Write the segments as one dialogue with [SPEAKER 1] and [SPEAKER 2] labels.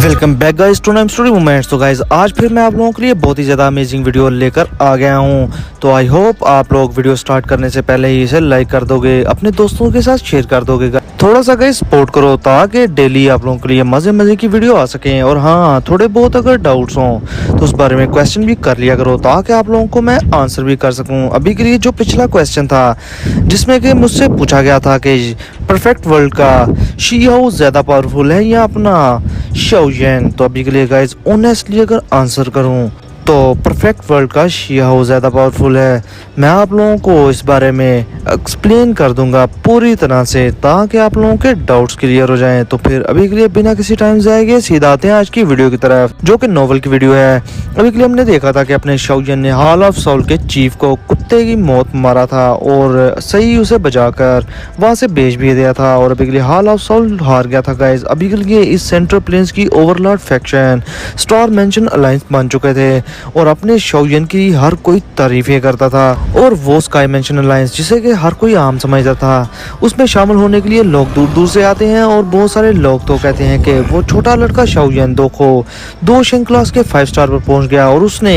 [SPEAKER 1] Welcome back guys to Naim story moments. तो guys आज फिर मैं आप लोगों के लिए बहुत ही ज़्यादा अमेजिंग वीडियो लेकर आ गया हूं। तो आई होप आप लोग वीडियो स्टार्ट करने से पहले ही इसे लाइक कर दोगे, अपने दोस्तों के साथ शेयर कर दोगे। थोड़ा सा गाइस सपोर्ट करो ताकि डेली आप लोगों के लिए मज़े मज़े की वीडियो आ सकें। और हाँ, थोड़े बहुत अगर डाउट्स हों तो उस बारे में क्वेश्चन भी कर लिया करो ताकि आप लोगों को मैं आंसर भी कर सकूँ। अभी के लिए जो पिछला क्वेश्चन था जिसमें कि मुझसे पूछा गया था कि परफेक्ट वर्ल्ड का शी हाउस ज़्यादा पावरफुल है या अपना शाओयेन, तो अभी के लिए गाइज ऑनेस्टली अगर आंसर करूं तो परफेक्ट वर्ल्ड का शी हाउस ज़्यादा पावरफुल है। मैं आप लोगों को इस बारे में एक्सप्लेन कर दूंगा पूरी तरह से ताकि आप लोगों के डाउट्स क्लियर हो जाएं। तो फिर अभी के लिए बिना किसी टाइम जाएंगे सीधा आते हैं आज की वीडियो की तरफ, जो कि नोवेल की वीडियो है। अभी के लिए हमने देखा था कि अपने शाओयेन ने हॉल ऑफ सोल के चीफ को कुत्ते की मौत मारा था और सही उसे बचाकर वहां से भेज भी दिया था और अभी के लिए हॉल ऑफ सोल हार गया था गाइज। अभी के लिए इस सेंट्रल प्लेन्स की overlord faction star mansion alliance बन चुके थे और अपने शाओयेन की हर कोई तारीफें करता था। और वो स्काई मेंशन अलायंस जिसे कि हर कोई आम समझता था, उसमें शामिल होने के लिए लोग दूर दूर से आते हैं और बहुत सारे लोग तो कहते हैं कि वो छोटा लड़का शाओयेन दो शेंग क्लास के 5 स्टार पर पहुंच गया और उसने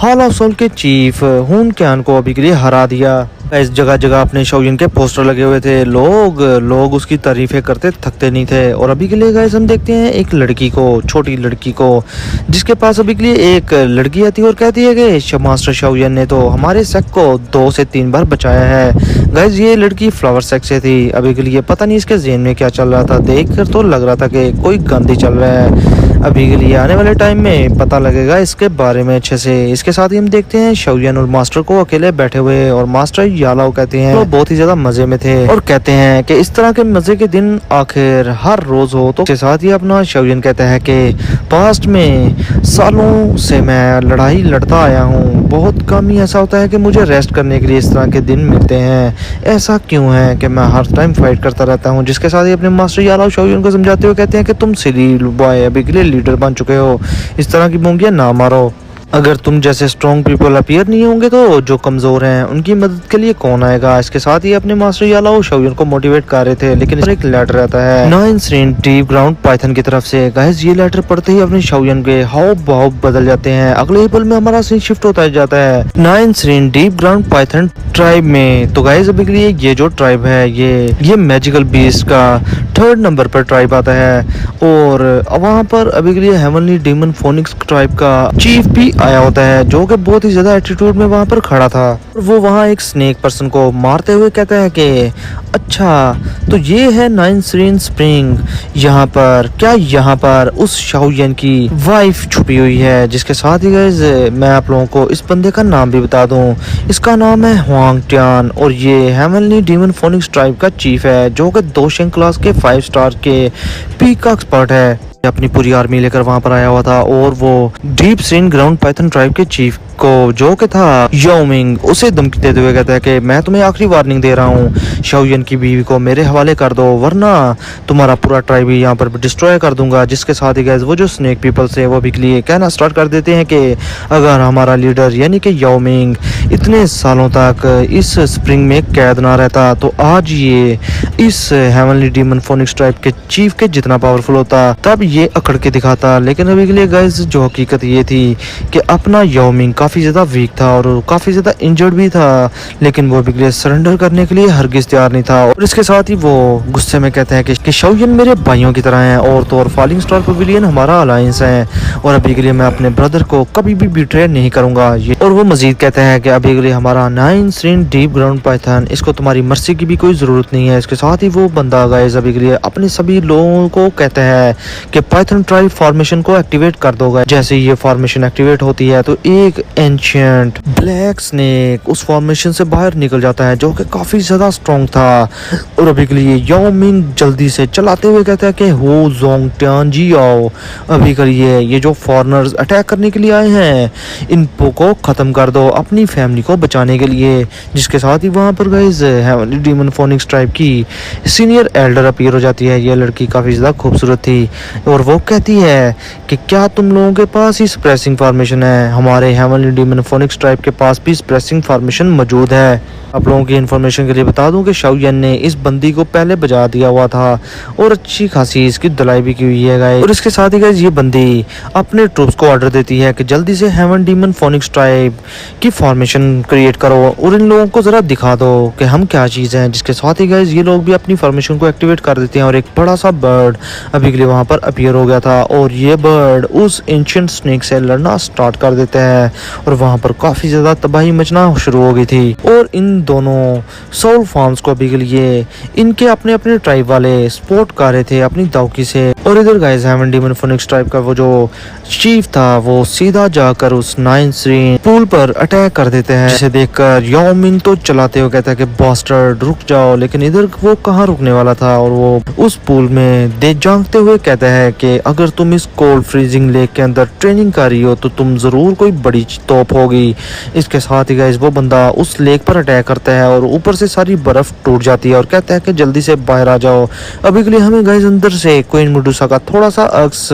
[SPEAKER 1] हॉल ऑफ सोल के चीफ हुन क्यान को अभी के लिए हरा दिया। इस जगह जगह अपने शाओयेन के पोस्टर लगे हुए थे, लोग उसकी तारीफें करते थकते नहीं थे। और अभी के लिए गाइस हम देखते हैं एक लड़की को, छोटी लड़की को, जिसके पास अभी के लिए एक लड़की आती है और कहती है कि मास्टर शाओयेन ने तो हमारे सेक को 2 से 3 बार बचाया है। गाइस ये लड़की फ्लावर सेक से थी। अभी के लिए पता नहीं इसके ज़हन में क्या चल रहा था, देखकर तो लग रहा था कि कोई गंदी चल रहा है। अभी के लिए आने वाले टाइम में पता लगेगा इसके बारे में अच्छे से। इसके साथ ही हम देखते हैं शाओयेन और मास्टर को अकेले बैठे हुए और मास्टर यालाओ कहते हैं वो बहुत ही ज्यादा मजे में थे और कहते हैं कि इस तरह के मजे के दिन आखिर हर रोज हो। तो इसके साथ ही अपना शाओयेन कहता है कि पास्ट में सालों से मैं लड़ाई लड़ता आया हूँ, बहुत कम ही ऐसा होता है कि मुझे रेस्ट करने के लिए इस तरह के दिन मिलते हैं। ऐसा क्यों है कि मैं हर टाइम फाइट करता रहता हूँ। जिसके साथ ही अपने मास्टर यालाओ शाओयेन को समझाते हुए कहते हैं कि तुम सिली बॉय अभी के लिए लीडर बन चुके हो, इस तरह की बोंगियां ना मारो। अगर तुम जैसे स्ट्रॉन्ग पीपल अपीयर नहीं होंगे तो जो कमजोर हैं उनकी मदद के लिए कौन आएगा। इसके साथ ही अपने मास्टर यालाओ शाओयेन को मोटिवेट कर रहे थे, लेकिन एक लेटर आता है 9 स्ट्रीन डीप ग्राउंड पाइथन की तरफ से। गाइस ये लेटर पढ़ते ही अपने शाओयेन के हाव भाव बदल जाते हैं। अगले ही पल में हमारा सीन शिफ्ट होता जाता है 9 स्ट्रीन डीप ग्राउंड पाइथन ट्राइब में। तो गाइस अभी के लिए ये जो ट्राइब है ये मैजिकल बीस्ट का 3rd नंबर पर ट्राइब आता है और वहाँ पर अभी के लिए हेवनली डीमन फोनिक्स ट्राइब का चीफ भी आया होता है, जो कि बहुत ही ज्यादा एटीट्यूड में वहाँ पर खड़ा था। वो वहाँ एक स्नेक पर्सन को मारते हुए कहता है कि अच्छा तो ये है 9 स्ट्रीन स्प्रिंग, यहाँ पर उस शाओयेन की वाइफ छुपी हुई है। जिसके साथ ही गाइस मैं आप लोगों को इस बंदे का नाम भी बता दूं, इसका नाम है हुआंग ट्यान और ये हेवनली डीमन फोनिक्स ट्राइब का चीफ है, जो कि 2 शेंग क्लास के 5 स्टार के पीक का एक्सपर्ट है। अपनी पूरी आर्मी लेकर वहां पर आया हुआ था और वो डीप स्ट्रीन ग्राउंड पाइथन ट्राइब के चीफ को, जो कि था याओ मिंग, उसे धमकी देते हुए कहता है कि मैं तुम्हें आखिरी वार्निंग दे रहा हूँ, शाओयेन की बीवी को मेरे हवाले कर दो वरना तुम्हारा पूरा ट्राइब ही यहाँ पर डिस्ट्रॉय कर दूंगा। जिसके साथ ही गाइस वो जो स्नेक पीपल्स है वो भी के लिए कहना स्टार्ट कर देते हैं कि अगर हमारा लीडर यानी कि याओ मिंग इतने सालों तक इस स्प्रिंग में कैद ना रहता तो आज ये इस हेवनली डीमन फोनिक्स ट्राइब के चीफ के जितना पावरफुल होता, तब ये अकड़ के दिखाता। लेकिन अभी के लिए गाइस जो हकीकत ये थी कि अपना याओ मिंग काफी ज्यादा वीक था और काफी ज्यादा इंजर्ड भी था, लेकिन वो अभी के लिए सरेंडर करने के लिए हरगिज तैयार नहीं था। और इसके साथ ही वो गुस्से में कहते हैं कि शाओयेन मेरे भाइयों की तरह हैं और तो और फॉलिंग स्टार पवेलियन हमारा अलायंस है और अभी के लिए मैं अपने ब्रदर को कभी भी बिट्रे नहीं करूंगा। ये और वो मजीद कहते हैं कि अभी के लिए हमारा 9 स्ट्रीन डीप ग्राउंड पाइथन, इसको तुम्हारी मर्सी की भी कोई जरूरत नहीं है। इसके साथ ही वो बंदा गाइस अभी के लिए अपने सभी लोगों को कहता है कि पाइथन ट्राइब फॉर्मेशन को एक्टिवेट कर दोगा। जैसे ये फॉर्मेशन एक्टिवेट होती है तो एक एंशिएंट ब्लैक स्नेक उस फॉर्मेशन से बाहर निकल जाता है, जो कि काफी ज्यादा स्ट्रॉन्ग था। और अभी के लिए याओ मिंग जल्दी से चलाते हुए कहता है कि हो जोंग ट्यान जी आओ, अभी करिए ये जो फॉरेनर्स अटैक करने के लिए आए हैं इनको को खत्म कर दो अपनी फैमिली को बचाने के लिए। जिसके साथ ही वहां पर guys heavenly demon phoenix tribe की सीनियर एल्डर अपीयर हो जाती है। ये लड़की काफी ज्यादा खूबसूरत थी और वो कहती है कि क्या तुम लोगों के पास ही स्प्रेसिंग फॉर्मेशन है? हमारे हेवनली डीमन फोनिक्स ट्राइब के पास भी स्प्रेसिंग फॉर्मेशन मौजूद है। आप लोगों की इन्फॉर्मेशन के लिए बता दूं कि शाओयन ने इस बंदी को पहले बजा दिया हुआ था और अच्छी खासी इसकी धुलाई भी की हुई है गाइस। और इसके साथ ही गाइस ये बंदी अपने ट्रूप्स को ऑर्डर देती है कि जल्दी से हेवन डीमन फोनिक्स ट्राइब की फॉर्मेशन क्रिएट करो और इन लोगों को जरा दिखा दो कि हम क्या चीज़ हैं। जिसके साथ ही गाइस ये लोग भी अपनी फॉर्मेशन को एक्टिवेट कर देते हैं और एक बड़ा सा बर्ड अभी के लिए वहाँ पर अपीयर हो गया था और ये बर्ड उस एंशिएंट स्नेक से लड़ना स्टार्ट कर देते हैं और वहाँ पर काफ़ी ज़्यादा तबाही मचना शुरू हो गई थी। और इन दोनों सोल फॉर्म्स को अभी के लिए इनके अपने अपने ट्राइब वाले सपोर्ट कर रहे थे अपनी दावकी से। और इधर guys heaven demon phoenix tribe का वो जो चीफ था वो सीधा जाकर उस 9 पूल पर अटैक कर देते हैं, जिसे देखकर याओ मिंग तो चलाते हुए कहता है कि बास्टर्ड रुक जाओ, लेकिन इधर वो कहाँ रुकने वाला था और वो उस पूल में दे झांकते हुए कहता है कि अगर तुम इस कोल्ड फ्रीजिंग लेक के अंदर ट्रेनिंग कर रही हो तो तुम जरूर कोई बड़ी तोप होगी। इसके साथ ही गाइस वो बंदा उस लेक पर अटैक करता है और ऊपर से सारी बर्फ टूट जाती है और कहता है कि जल्दी से बाहर आ जाओ। अभी के लिए हमें गाइस अंदर से क्वीन मेडुसा का थोड़ा सा अक्स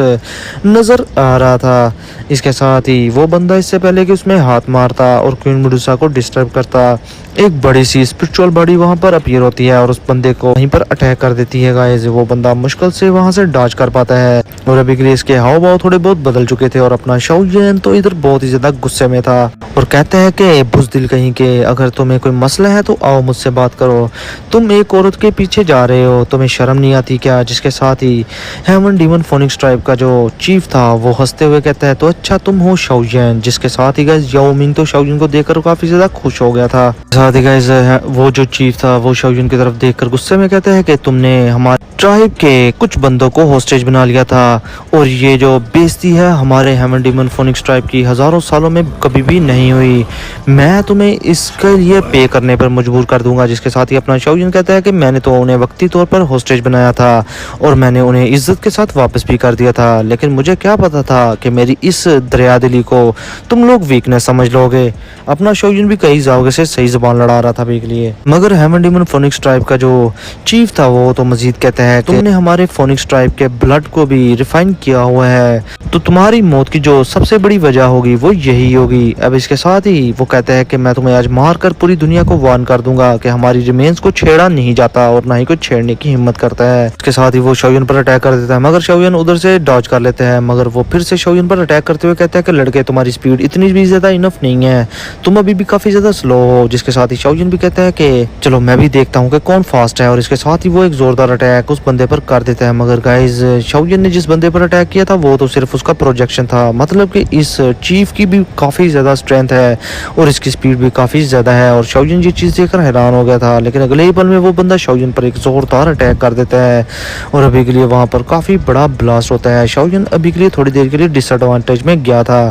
[SPEAKER 1] नजर आ रहा था। इसके साथ ही वो बंदा इससे पहले कि उसमें हाथ मारता और क्वीन मेडुसा को डिस्टर्ब करता, एक बड़ी सी स्पिरिचुअल बॉडी वहां पर अपीयर होती है और उस बंदे को वहीं पर अटैक कर देती है गाइस। वो बंदा मुश्किल से वहां से डॉज कर पाता है और अभी के लिए इसके हाव भाव थोड़े बहुत बदल चुके थे और अपना शाओयन तो इधर बहुत ही ज्यादा गुस्से में था और कहते हैं कि बुज़दिल कहीं के, अगर तुम्हें कोई मसला है तो आओ मुझसे बात करो, तुम एक औरत के पीछे जा रहे हो, तुम्हें शर्म नहीं आती क्या। जिसके साथ ही हेवन डीमन फोनिक्स ट्राइब का जो चीफ था वो हंसते हुए कहता है तो अच्छा तुम हो शाओयन। जिसके साथ ही गाइस याओ मिंग तो शाओयन को देखकर काफी ज्यादा खुश हो गया था। साथ ही गाइस वो जो चीफ था वो शाओयन की तरफ देखकर गुस्से में कहता है कि तुमने हमारे ट्राइब के कुछ बंदों को होस्टेज बना लिया था और ये जो बेइज्जती है हमारे हेवन डीमन फोनिक्स ट्राइब की हजारों सालों में कभी भी नहीं हुई, मैं तुम्हें इसके लिए पे करने पर मजबूर कर दूंगा। जिसके साथ ही अपना शाओयन कहता है कि मैंने तो उन्हें वक्ती तौर पर होस्टेज बनाया था और मैंने उन्हें इज्जत के साथ वापस भी कर दिया था, लेकिन मुझे क्या पता था कि मेरी इस दरियादिली को तुम लोग वीकनेस समझ लोगे। अपना शाओयन भी कई जाओगे से सही जुबान लड़ा रहा था अभी के लिए, मगर हेवन डीमन फोनिक्स ट्राइब का जो चीफ था वो तो मजीद कहता है तुमने हमारे फोनिक्स ट्राइब के ब्लड को भी रिफाइन किया हुआ है, तो तुम्हारी मौत की जो सबसे बड़ी वजह होगी वो यही होगी। अब इसके साथ ही वो कहता है कि मैं तुम्हें आज मार कर पूरी दुनिया को वार्न कर दूंगा कि हमारी रिमेन्स को छेड़ा नहीं जाता और ना ही कोई छेड़ने की हिम्मत करता है। इसके साथ ही वो शाओयन पर अटैक कर देता है, मगर शाओयन उधर से डॉज कर लेते हैं, मगर वो फिर से शाओयन पर अटैक करते हुए कहता है कि लड़के तुम्हारी स्पीड इतनी भी ज्यादा इनफ नहीं है, तुम अभी भी काफी ज्यादा स्लो हो। जिसके साथ ही शाओयन भी कहता है कि चलो मैं भी देखता हूँ कि कौन फास्ट है और इसके साथ ही वो एक जोरदार अटैक उस बंदे पर कर देता है। मगर गाइस शाओयन ने जिस बंदे पर अटैक किया था वो तो सिर्फ उसका प्रोजेक्शन था, मतलब कि इस चीफ की भी काफी ज्यादा स्ट्रेंथ है और इसकी स्पीड भी काफी ज्यादा है और शाओयन ये चीज देखकर हैरान हो गया था। लेकिन अगले ही पल में वो बंदा शाओयन पर एक जोरदार अटैक कर देता है और अभी के लिए वहां पर काफी बड़ा ब्लास्ट होता है। शाओयन अभी के लिए थोड़ी देर के लिए डिसएडवांटेज में गया था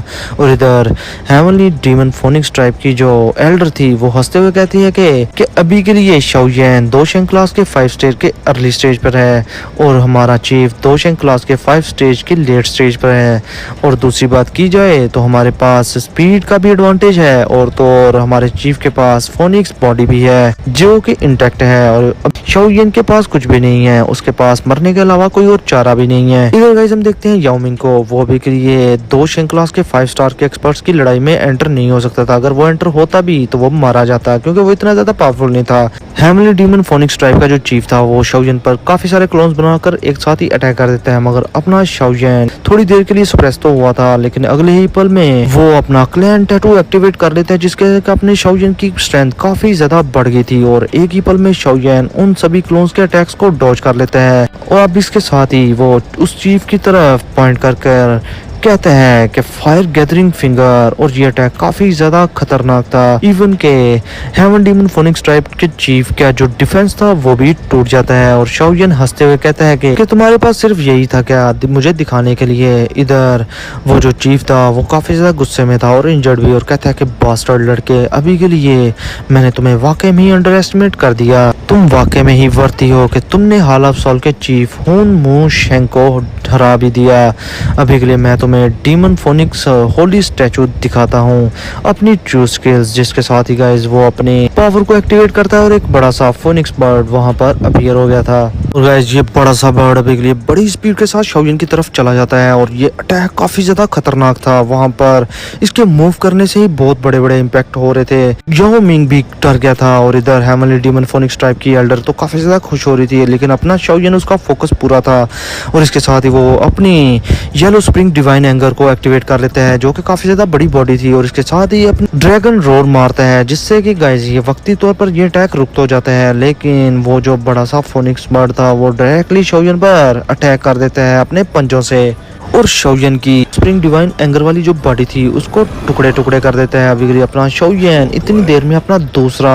[SPEAKER 1] और इधर हेवनली डीमन फोनिक्स ट्राइब की जो एल्डर थी वो हंसते हुए कहती है कि अभी के लिए शाओयन दोशेंग क्लास के 5 स्टेज के अर्ली स्टेज पर है और हमारा चीफ दोशेंग क्लास के 5 स्टेज के लेट स्टेज पर है। और दूसरी बात की जाए तो हमारे पास स्पीड का भी एडवांटेज है और हमारे चीफ के पास फोनिक्स बॉडी भी है जो कि इंटैक्ट है और शाओयन के पास कुछ भी नहीं है, उसके पास मरने के अलावा कोई और चारा भी नहीं है। इधर गाइस हम देखते हैं याओ मिंग को, वो अभी के लिए दोशेंग क्लास के 5 स्टार के एक्सपर्ट्स की लड़ाई में एंटर नहीं हो सकता था। अगर वो एंटर होता भी तो वो मारा जाता क्योंकि वो इतना ज्यादा पावरफुल नहीं था। हेवनली डीमन फोनिक्स ट्राइब का जो चीफ था वो शाओयन पर काफी सारे क्लोन्स बनाकर एक साथ ही अटैक कर देता है, मगर अपना शाओयन थोड़ी देर के लिए सप्रेस तो हुआ था लेकिन अगले ही पल में वो अपना क्लैन टैटू एक्टिवेट कर लेता है, जिसके अपने शाओयन की स्ट्रेंथ काफी ज्यादा बढ़ गई थी और एक ही पल में शाओयन उन सभी क्लोन्स के अटैक्स को डॉज कर लेता है। और अब इसके साथ ही वो उस चीफ की तरफ पॉइंट कर कहते हैं कि फायर गैदरिंग फिंगर और ये अटैक काफी ज्यादा खतरनाक था। इवन के हेवन डीमन फोनिक्स ट्राइब के चीफ का जो डिफेंस था वो भी टूट जाता है और शाओयन हंसते हुए कहता है कि तुम्हारे पास सिर्फ यही था क्या मुझे दिखाने के लिए। इधर वो जो चीफ था वो काफी ज्यादा गुस्से में था और इंजर्ड भी और कहता है कि बास्टर्ड लड़के, अभी के लिए मैंने तुम्हें वाकई में ही अंडर एस्टिमेट कर दिया, तुम वाकई में ही वर्ती हो कि तुमने हाल ऑफ सॉल के चीफ हुन मू शेंग को हरा भी दिया। अभी के लिए मैं तुम्हें तुम्हें डीमन फोनिक्स होली स्टैचू दिखाता हूँ अपनी ट्रू स्किल्स, जिसके साथ ही गाइज वो अपने पावर को एक्टिवेट करता है और एक बड़ा सा फोनिक्स बर्ड वहां पर अपीयर हो गया था। और गाइज ये बड़ा सा बर्ड अभी के लिए बड़ी स्पीड के साथ शाओलिन की तरफ चला जाता है और ये अटैक काफी ज्यादा खतरनाक था। वहां पर इसके मूव करने से ही बहुत बड़े बड़े इम्पैक्ट हो रहे थे। यो मिंग भी डर गया था और इधर हेवनली डीमन फोनिक्स टाइप की एल्डर तो काफी ज्यादा खुश हो रही थी, लेकिन अपना शाओलिन उसका फोकस पूरा था और इसके साथ ही वो अपनी येलो स्प्रिंग डिवाइन एंगर को एक्टिवेट कर लेते हैं, जो कि काफी ज्यादा बड़ी बॉडी थी। और इसके साथ ही अपनी ड्रैगन रोर मारता है, जिससे कि गाइस ये वक्ती तौर पर ये अटैक रुक तो जाता है, लेकिन वो जो बड़ा सा फोनिक्स बर्ड था वो डायरेक्टली शाओलिन पर अटैक कर देता है अपने पंजों से और शाओलिन की स्प्रिंग डिवाइन एंगर वाली जो बॉडी थी उसको टुकड़े टुकड़े कर देता है। अभी अपना शाओलिन इतनी देर में अपना दूसरा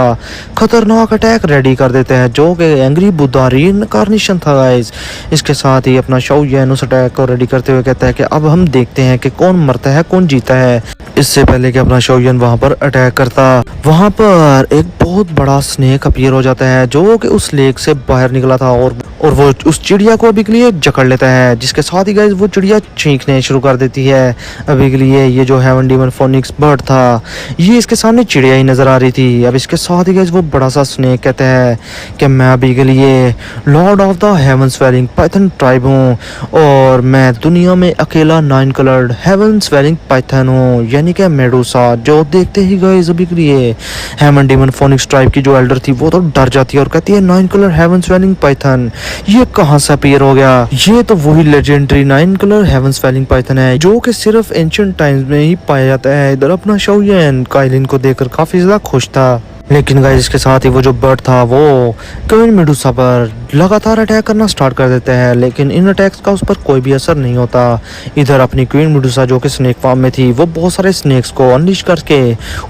[SPEAKER 1] खतरनाक अटैक रेडी कर देते हैं, जो कि एंग्री बुद्धा रीइंकार्नेशन था गाइस। इसके साथ ही अपना शाओलिन उस अटैक को रेडी करते हुए कहता है कि अब हम देखते हैं कि कौन मरता है कौन जीता है। इससे पहले कि अपना शाओलिन वहां पर अटैक करता, वहां पर एक बहुत बड़ा स्नेक अपीयर हो जाता है, जो कि उस लेक से बाहर निकला था और वो उस चिड़िया को अभी के लिए जकड़ लेता है, जिसके साथ ही गाइस वो चिड़िया चीखने शुरू कर देती है। अभी के लिए ये जो हेवन डीमन फोनिक्स बर्ड था ये इसके सामने चिड़िया ही नजर आ रही थी। अब इसके साथ ही गाइस वो बड़ा सा स्नेक कहता है कि मैं अभी के लिए Lord of the haven swallowing Python tribe हूँ और मैं दुनिया में अकेला 9 कलर्ड हेवन स्वेलिंग पाइथन हूँ, यानी कि मेडूसा। जो देखते ही गाइस अभी के लिए हेवन डीमन फोनिक्स ट्राइब की जो एल्डर थी वो तो डर जाती है और कहती है 9 कलर हेवन स्वेलिंग पाइथन ये कहाँ से अपीयर हो गया। ये तो वही legendary 9 colour heaven swallowing python है, जो कि सिर्फ एंशिएंट टाइम्स में ही पाया जाता है। इधर अपना शाओलिन काइलिन को देखकर काफी ज्यादा खुश था, लेकिन गाइस इसके साथ ही वो जो बर्ड था वो क्वीन मेडूसा पर लगातार अटैक करना स्टार्ट कर देता है, लेकिन इन अटैक्स का उस पर कोई भी असर नहीं होता। इधर अपनी क्वीन मेडूसा जो कि स्नेक फार्म में थी वो बहुत सारे स्नेक्स को अनलिश करके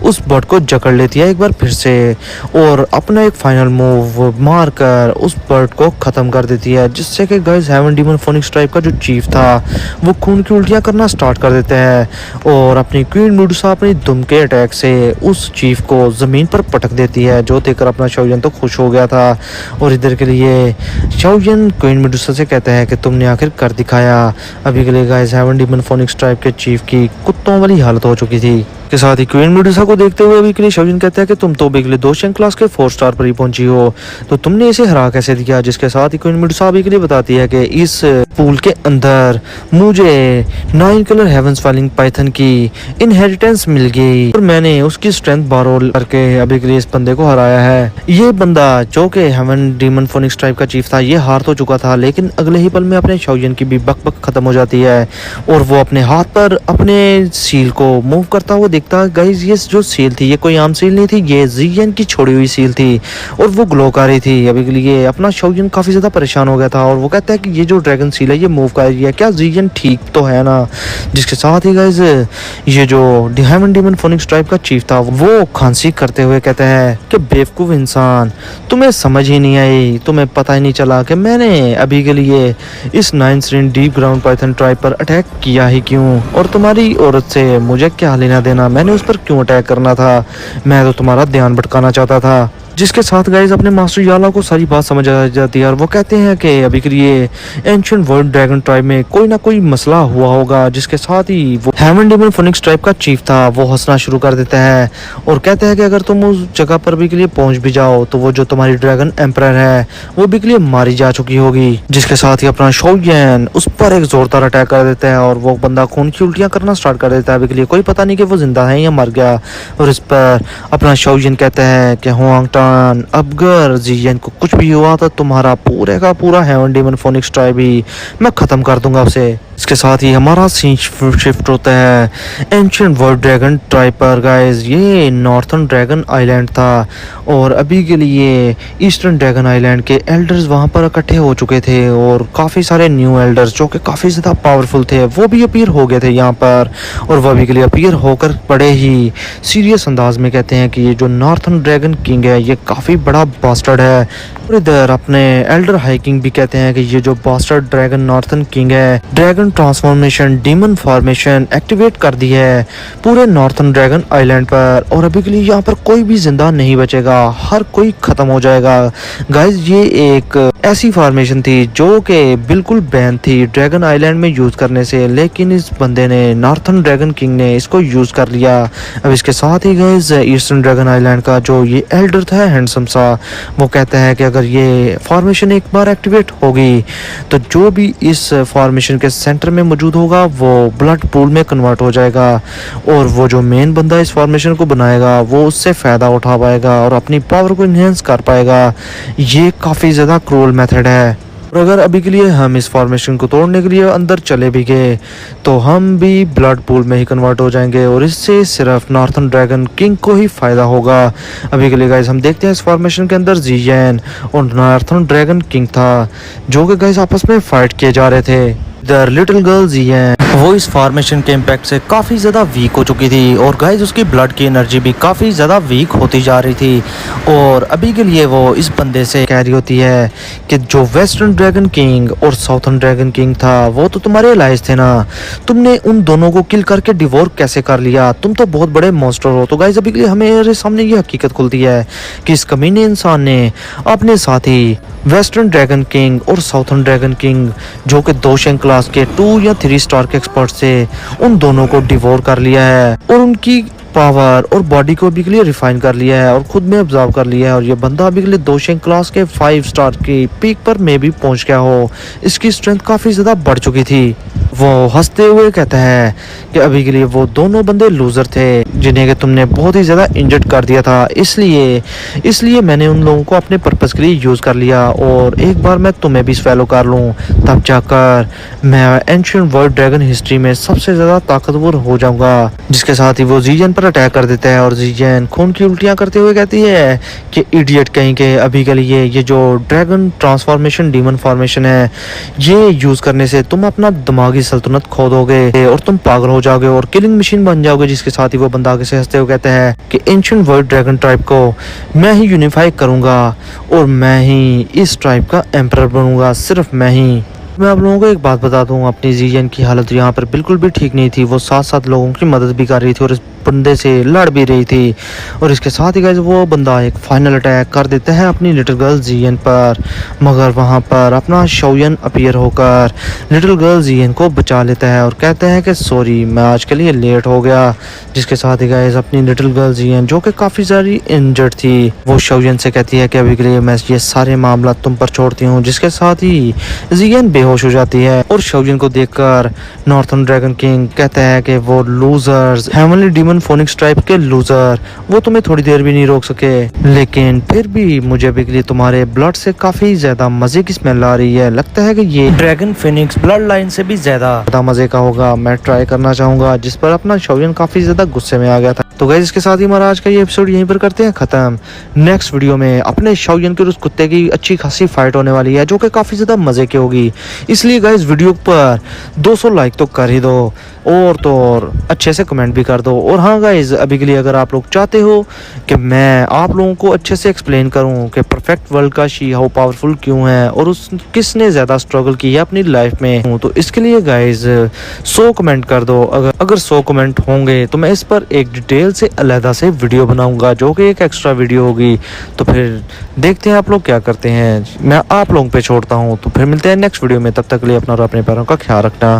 [SPEAKER 1] उस बर्ड को जकड़ लेती है एक बार फिर से और अपना एक फाइनल मूव मारकर उस बर्ड को खत्म कर देती है, जिससे कि guys heaven demon phoenix type का जो चीफ था वो खून की उल्टियां करना स्टार्ट कर देता है और अपनी क्वीन मेडूसा अपनी दुम के अटैक से उस चीफ को जमीन पर पटक देती है, जो देखकर अपना शाओलिन तो खुश हो गया था। और इधर के लिए शाओलिन क्वीन मेडूसा से कहता है कि तुमने आखिर कर दिखाया। अभी के लिए guys heaven demon phoenix tribe के चीफ की कुत्तों वाली हालत हो चुकी थी। के साथ ही क्वीन मेडूसा को देखते हुए अभी के लिए शाओलिन कहता है कि तुम तो अभी के लिए 2 शैंक क्लास के 4 स्टार पर ही पहुंची हो, तो तुमने इसे हरा कैसे दिया। जिसके साथ ही क्वीन मेडूसा अभी के लिए बताती है कि इस पूल के अंदर मुझे 9 कलर हेवन स्वेलिंग पाइथन की इनहेरिटेंस मिल गई और मैंने उसकी स्ट्रेंथ बारो करके अभी के लिए इस बंदे को हराया है। ये बंदा जो कि हेवन डीमन फोनिक्स ट्राइब का चीफ था ये हार तो चुका था, लेकिन अगले ही पल में अपने शाओलिन की भी बक बक खत्म हो जाती है और वो अपने हाथ पर अपने सील को मूव करता हुआ गाइस। ये जो सील थी ये कोई आम सील नहीं थी, ये ज़ियन की छोड़ी हुई सील थी और वो ग्लो कर रही थी। अभी के लिए अपना शाओलिन काफी ज्यादा परेशान हो गया था और वो कहता है कि ये जो ड्रैगन सील है ये मूव कर रही है, क्या ज़ियन ठीक तो है ना। जिसके साथ ही गाइस ये जो हेवन डीमन फोनिक्स ट्राइब का चीफ था वो खांसी करते हुए कहता है कि बेवकूफ इंसान, तुम्हें समझ ही नहीं आई, तुम्हें पता ही नहीं चला कि मैंने अभी के लिए इस 9 strain deep ground Python tribe पर अटैक किया ही क्यों, और तुम्हारी औरत से मुझे क्या लेना देना, मैंने उस पर क्यों अटैक करना था, मैं तो तुम्हारा ध्यान भटकाना चाहता था। जिसके साथ गाइस अपने मास्टर याला को सारी बात समझ आ जाती है और वो कहते हैं कि अभी के लिए एंशिएंट वर्ल्ड ड्रैगन ट्राइब में कोई ना कोई मसला हुआ होगा। जिसके साथ ही वो हेवन डीमन फोनिक्स ट्राइब का चीफ था वो हंसना शुरू कर देता है और कहता है कि अगर तुम उस जगह पर भी के लिए पहुंच भी जाओ तो वो जो तुम्हारी ड्रैगन एम्परर है वो भी के लिए मारी जा चुकी होगी। जिसके साथ ही अपना शाओलिन उस पर एक जोरदार अटैक कर देता है और वो बंदा खून की उल्टियां करना स्टार्ट कर देता है। अभी के लिए कोई पता नहीं कि वो जिंदा है या मर गया और इस पर अपना शाओलिन कहता है कि हुआंग अब अगर ज़ियन को कुछ भी हुआ तो तुम्हारा पूरे का पूरा हेवन डीमन फोनिक्स ट्राइब ही मैं खत्म कर दूंगा उसे। इसके साथ ही हमारा सीन शिफ्ट होता है एंशिएंट वर्ल्ड ड्रैगन ट्राइब पर गाइस। ये नॉर्थर्न ड्रैगन आइलैंड था और अभी के लिए ईस्टर्न ड्रैगन आइलैंड के एल्डर्स वहां पर इकट्ठे हो चुके थे और काफ़ी सारे न्यू एल्डर्स जो कि काफ़ी ज़्यादा पावरफुल थे वो भी अपीयर हो गए थे यहाँ पर और वो अभी के लिए अपीयर होकर बड़े ही सीरियस अंदाज में कहते हैं कि ये जो नॉर्थर्न ड्रैगन किंग है ये काफ़ी बड़ा बास्टर्ड है। और इधर अपने एल्डर हाइकिंग भी कहते हैं कि ये जो बास्टर्ड ड्रैगन नॉर्थर्न किंग है dragon transformation demon formation activate कर दी है पूरे नॉर्थर्न ड्रैगन आइलैंड पर, और अभी के लिए यहाँ पर कोई भी जिंदा नहीं बचेगा, हर कोई खत्म हो जाएगा। गाइज ये एक ऐसी फॉर्मेशन थी जो कि बिल्कुल बैन थी ड्रैगन आइलैंड में यूज करने से, लेकिन इस बंदे ने नॉर्थर्न ड्रैगन किंग ने इसको यूज कर लिया। अब इसके साथ ही गाइज ईस्टर्न ड्रैगन आइलैंड का जो ये एल्डर था हैंडसम सा, वो कहता है कि अगर ये फॉर्मेशन एक बार एक्टिवेट होगी तो जो भी इस फॉर्मेशन के सेंटर में मौजूद होगा वो ब्लड पूल में कन्वर्ट हो जाएगा, और वो जो मेन बंदा इस फॉर्मेशन को बनाएगा वो उससे फ़ायदा उठा पाएगा और अपनी पावर को इन्हेंस कर पाएगा। ये काफ़ी ज़्यादा क्रूअल मेथड है, और अगर अभी के लिए हम इस फॉर्मेशन को तोड़ने के लिए अंदर चले भी गए तो हम भी ब्लड पूल में ही कन्वर्ट हो जाएंगे, और इससे सिर्फ नॉर्थर्न ड्रैगन किंग को ही फ़ायदा होगा। अभी के लिए गाइस हम देखते हैं इस फॉर्मेशन के अंदर ज़ियन और नॉर्थर्न ड्रैगन किंग था, जो कि गाइस आपस में फाइट किए जा रहे थे। द लिटिल गर्ल ज़ियन वो इस फॉर्मेशन के इम्पैक्ट से काफ़ी ज़्यादा वीक हो चुकी थी, और गाइस उसकी ब्लड की एनर्जी भी काफ़ी ज़्यादा वीक होती जा रही थी, और अभी के लिए वो इस बंदे से कह रही होती है कि जो वेस्टर्न ड्रैगन किंग और साउथर्न ड्रैगन किंग था वो तो तुम्हारे अलाइज थे ना, तुमने उन दोनों को किल करके डिवोर कैसे कर लिया, तुम तो बहुत बड़े मॉन्स्टर हो। तो गाइस अभी के लिए हमारे सामने ये हकीकत खुलती है कि इस कमीने इंसान ने अपने साथी वेस्टर्न ड्रैगन किंग और साउथर्न ड्रैगन किंग जो कि 2 शैंक क्लास के 2 या 3 स्टार के एक्सपर्ट से उन दोनों को डिवोर कर लिया है, और उनकी पावर और बॉडी को अभी के लिए रिफाइन कर लिया है और खुद में ऑब्जर्व कर लिया है, और ये बंदा अभी के लिए 2 शैंक क्लास के 5 स्टार की पीक पर में भी पहुंच गया हो। इसकी स्ट्रेंथ काफ़ी ज़्यादा बढ़ चुकी थी। वो हंसते हुए कहता है कि अभी के लिए वो दोनों बंदे लूजर थे जिन्हें कि तुमने बहुत ही ज़्यादा इंजर्ड कर दिया था, इसलिए मैंने उन लोगों को अपने पर्पज़ के लिए यूज़ कर लिया, और एक बार मैं तुम्हें भी फॉलो कर लूँ तब जाकर मैं एंशिएंट वर्ल्ड ड्रैगन हिस्ट्री में सबसे ज़्यादा ताकतवर हो जाऊँगा। जिसके साथ ही वो ज़ियन पर अटैक कर देता है, और ज़ियन खून की उल्टियाँ करते हुए कहती है कि इडियट कहीं के, अभी के लिए ये जो ड्रैगन ट्रांसफॉर्मेशन डीमन फॉर्मेशन है ये यूज़ करने से तुम अपना दिमागी सल्तनत खो दोगे और तुम पागल हो जाओगे और किलिंग मशीन बन जाओगे। जिसके साथ ही वो बंदा आगे से हंसते हुए कहते हैं कि एंशिएंट वर्ल्ड ड्रैगन ट्राइब को मैं ही यूनिफाई करूंगा और मैं ही इस ट्राइब का एम्परर बनूंगा, सिर्फ मैं ही। मैं आप लोगों को एक बात बता दूं, अपनी ज़ियन की हालत यहाँ पर बिल्कुल भी ठीक नहीं थी। वो साथ साथ लोगों की मदद भी कर रही थी और इस बंदे से लड़ भी रही थी, और इसके साथ ही गाइस वो बंदा एक फाइनल अटैक कर देता है अपनी लिटिल गर्ल ज़ियन पर, मगर वहाँ पर अपना शोयन अपीयर होकर लिटिल गर्ल ज़ियन को बचा लेता है और कहते हैं कि सॉरी मैं आज के लिए लेट हो गया। जिसके साथ ही गाइस अपनी लिटिल गर्ल ज़ियन जो कि काफ़ी सारी इंजर्ड थी वो शोयन से कहती है कि अभी के लिए मैं ये सारे मामला तुम पर छोड़ती हूँ। जिसके साथ ही ज़ियन बेहोश हो जाती है, और शोयन को देखकर नॉर्थर्न ड्रैगन किंग कहता है कि वो losers heavenly demon phoenix tribe के लूजर वो तुम्हें थोड़ी देर भी नहीं रोक सके, लेकिन फिर भी मुझे अभी के लिए तुम्हारे ब्लड से काफी ज्यादा मजे की स्मेल आ रही है। लगता है कि ये ड्रैगन फिनिक्स ब्लड लाइन से भी ज्यादा मजे का होगा, मैं ट्राई करना चाहूंगा। जिस पर अपना शोयन काफी ज्यादा गुस्से में आ गया था। तो गाइस इसके साथ ही हमारा आज का ये एपिसोड यहीं पर करते हैं खत्म। नेक्स्ट वीडियो में अपने शोयन के उस कुत्ते की अच्छी खासी फाइट होने वाली है जो कि काफी ज्यादा मजे की होगी, इसलिए गाइस वीडियो पर 200 लाइक तो कर ही दो, और तो और अच्छे से कमेंट भी कर दो। और हाँ गाइज अभी के लिए अगर आप लोग चाहते हो कि मैं आप लोगों को अच्छे से एक्सप्लेन करूं कि परफेक्ट वर्ल्ड का शी हाउ पावरफुल क्यों है और उस किसने ज़्यादा स्ट्रगल की है अपनी लाइफ में, तो इसके लिए गाइज 100 कमेंट कर दो। अगर 100 कमेंट होंगे तो मैं इस पर एक डिटेल से अलहदा से वीडियो बनाऊंगा जो कि एक एक्स्ट्रा वीडियो होगी। तो फिर देखते हैं आप लोग क्या करते हैं, मैं आप लोगों पे छोड़ता हूँ। तो फिर मिलते हैं नेक्स्ट वीडियो में, तब तक के लिए अपना और अपने पैरों का ख्याल रखना।